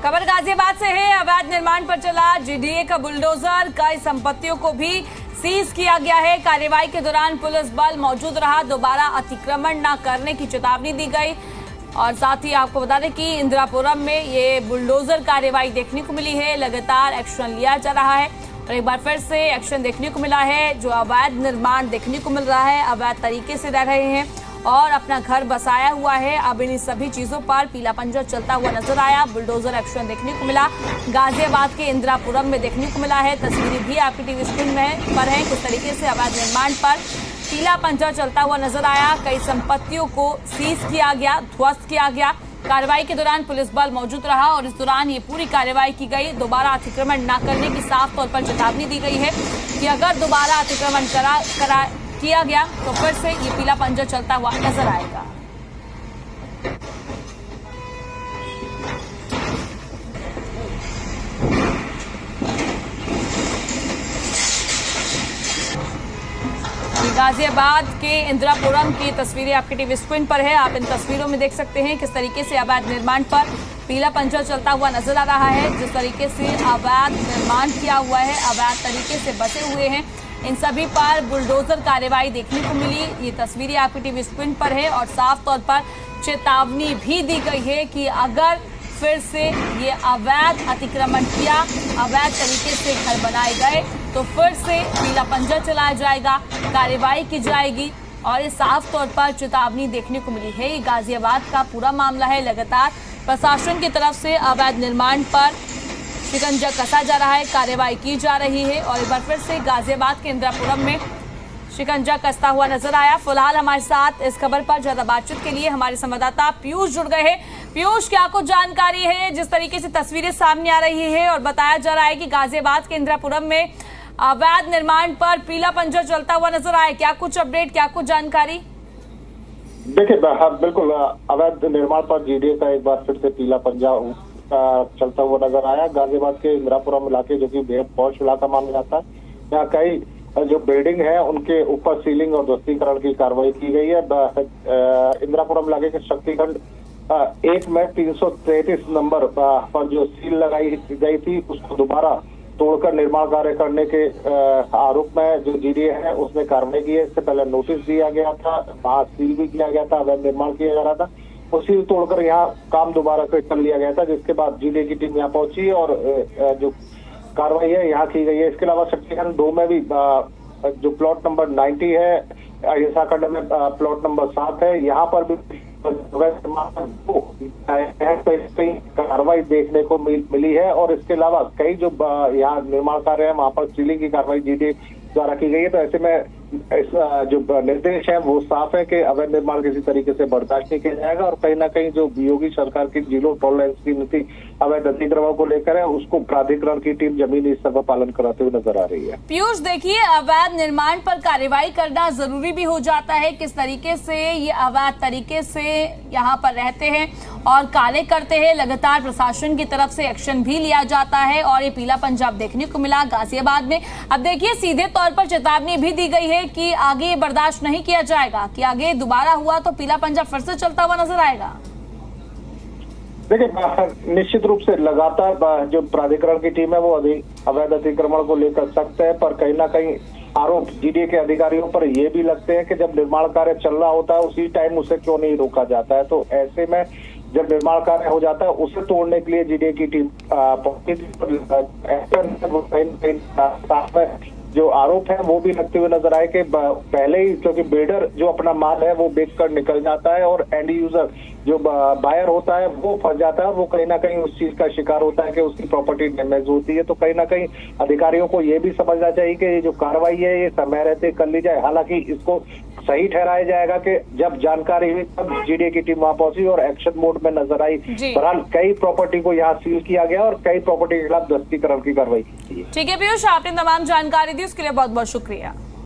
खबर गाजियाबाद से है। अवैध निर्माण पर चला जीडीए का बुलडोजर, कई संपत्तियों को भी सीज किया गया है। कार्यवाही के दौरान पुलिस बल मौजूद रहा, दोबारा अतिक्रमण न करने की चेतावनी दी गई। और साथ ही आपको बता दें कि इंदिरापुरम में ये बुलडोजर कार्यवाही देखने को मिली है। लगातार एक्शन लिया जा रहा है और एक बार फिर से एक्शन देखने को मिला है। जो अवैध निर्माण देखने को मिल रहा है, अवैध तरीके से रह रहे हैं और अपना घर बसाया हुआ है, अब इन सभी चीजों पर पीला पंजा चलता हुआ नजर आया। बुलडोजर एक्शन देखने को मिला, गाजियाबाद के इंदिरापुरम में देखने को मिला है। तस्वीरें भी आपकी टीवी स्क्रीन पर है। किस तरीके से अवैध निर्माण पर पीला पंजा चलता हुआ नजर आया। कई संपत्तियों को सीज किया गया, ध्वस्त किया गया। कार्रवाई के दौरान पुलिस बल मौजूद रहा और इस दौरान ये पूरी कार्रवाई की गई। दोबारा अतिक्रमण न करने की साफ तौर पर चेतावनी दी गई है कि अगर दोबारा अतिक्रमण किया गया तो फिर से ये पीला पंजा चलता हुआ नजर आएगा। गाजियाबाद के इंदिरापुरम की तस्वीरें आपके टीवी स्क्रीन पर है। आप इन तस्वीरों में देख सकते हैं किस तरीके से अवैध निर्माण पर पीला पंजा चलता हुआ नजर आ रहा है। जिस तरीके से अवैध निर्माण किया हुआ है, अवैध तरीके से बसे हुए हैं, इन सभी पर बुलडोजर कार्यवाही देखने को मिली। ये तस्वीरें आपकी टीवी स्क्रीन पर है और साफ तौर पर चेतावनी भी दी गई है कि अगर फिर से ये अवैध अतिक्रमण किया, अवैध तरीके से घर बनाए गए तो फिर से पीला पंजा चलाया जाएगा, कार्रवाई की जाएगी। और ये साफ तौर पर चेतावनी देखने को मिली है। ये गाजियाबाद का पूरा मामला है। लगातार प्रशासन की तरफ से अवैध निर्माण पर शिकंजा कसा जा रहा है, कार्रवाई की जा रही है। और एक बार फिर से गाजियाबाद के इंदिरापुरम में शिकंजा कसता हुआ नजर आया। फिलहाल हमारे साथ इस खबर पर ज्यादा बातचीत के लिए हमारे संवाददाता पीयूष जुड़ गए हैं। पीयूष, क्या कुछ जानकारी है? जिस तरीके से तस्वीरें सामने आ रही है और बताया जा रहा है कि गाजियाबाद के इंदिरापुरम में अवैध निर्माण पर पीला पंजा चलता हुआ नजर आया, क्या कुछ अपडेट, क्या कुछ जानकारी? देखिए, बिल्कुल अवैध निर्माण पर जीडीए का एक बार फिर से पीला पंजा चलता हुआ नजर आया। गाजियाबाद के इंदिरापुरम इलाके, जो कि बेहद पॉश इलाका माना जाता है, यहाँ कई जो बिल्डिंग है उनके ऊपर सीलिंग और ध्वस्तीकरण की कार्रवाई की गई है। इंदिरापुरम इलाके के शक्तिखंड 1 में 333 नंबर पर जो सील लगाई गई थी, उसको दोबारा तोड़कर निर्माण कार्य करने के आरोप में जो जीडीए है उसने कार्रवाई की है। इससे पहले नोटिस दिया गया था, वहाँ सील भी किया गया था, अवैध निर्माण किया जा रहा था। वो सील तोड़कर यहाँ काम दोबारा से कर लिया गया था, जिसके बाद जीडीए की टीम यहाँ पहुंची और जो कार्रवाई है यहाँ की गई है। इसके अलावा शक्तिखंड 2 में भी जो प्लॉट नंबर 90 है, अहिंसाखंड में प्लॉट नंबर 7 है, यहाँ पर भी कार्रवाई देखने को मिली है। और इसके अलावा कई जो यहाँ निर्माण कार्य है वहाँ पर सीलिंग की कार्रवाई जीडीए द्वारा की गई है। तो ऐसे में इस जो निर्देश है वो साफ है कि अवैध निर्माण किसी तरीके से बर्दाश्त नहीं किया जाएगा और कहीं ना कहीं जो योगी सरकार की जीरो टॉलरेंस की नीति अवैध अतिक्रमण को लेकर है, उसको प्राधिकरण की टीम जमीनी स्तर पर पालन कराते हुए नजर आ रही है। पीयूष, देखिए, अवैध निर्माण पर कार्रवाई करना जरूरी भी हो जाता है। किस तरीके से ये अवैध तरीके से यहाँ पर रहते हैं और कार्य करते हैं, लगातार प्रशासन की तरफ से एक्शन भी लिया जाता है और ये पीला पंजाब देखने को मिला गाजियाबाद में। अब देखिए, सीधे तौर पर चेतावनी भी दी गई है कि आगे बर्दाश्त नहीं किया जाएगा, कि आगे दोबारा हुआ तो पीला पंजा फिर से चलता हुआ नजर आएगा। देखिए, निश्चित रूप से लगातार जो प्राधिकरण की टीम है वो अवैध अतिक्रमण को लेकर सख्त है, पर कहीं ना कहीं आरोप जीडीए के अधिकारियों पर ये भी लगते हैं कि जब निर्माण कार्य चल रहा होता है उसी टाइम उसे क्यों नहीं रोका जाता है। तो ऐसे में जब निर्माण कार्य हो जाता है उसे तोड़ने के लिए जीडीए की टीम पहुंची थी। जो आरोप है वो भी लगते हुए नजर आए कि पहले ही, क्योंकि बिल्डर जो अपना माल है वो बेचकर निकल जाता है और एंड यूजर जो बायर होता है वो फंस जाता है और वो कहीं ना कहीं उस चीज का शिकार होता है कि उसकी प्रॉपर्टी डैमेज होती है। तो कहीं ना कहीं अधिकारियों को ये भी समझना चाहिए कि ये जो कार्रवाई है ये समय रहते कर ली जाए। हालांकि इसको सही ठहराया जाएगा कि जब जानकारी हुई तब जीडीए की टीम वहां पहुंची और एक्शन मोड में नजर आई। बहरहाल कई प्रॉपर्टी को यहाँ सील किया गया और कई प्रॉपर्टी के खिलाफ ध्वस्तीकरण की कार्रवाई की। ठीक है पीयूष, आपने तमाम जानकारी दी, उसके लिए बहुत बहुत शुक्रिया।